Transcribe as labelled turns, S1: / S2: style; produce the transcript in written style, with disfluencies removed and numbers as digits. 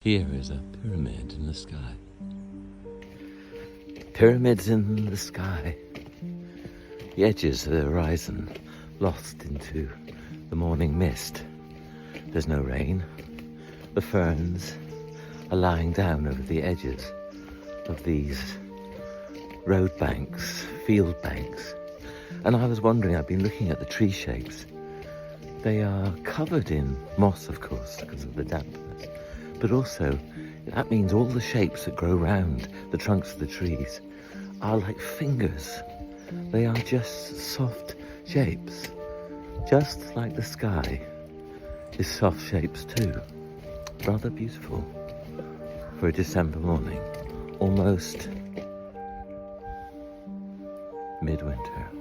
S1: Here is a pyramid in the sky. Pyramids in the sky. The edges of the horizon lost into the morning mist. There's no rain. The ferns are lying down over the edges of these road banks, field banks. And I was wondering, I've been looking at the tree shapes. They are covered in moss, of course, because of the dampness. But also, that means all the shapes that grow round the trunks of the trees are like fingers. They are just soft shapes, just like the sky is soft shapes too. Rather beautiful for a December morning, almost midwinter.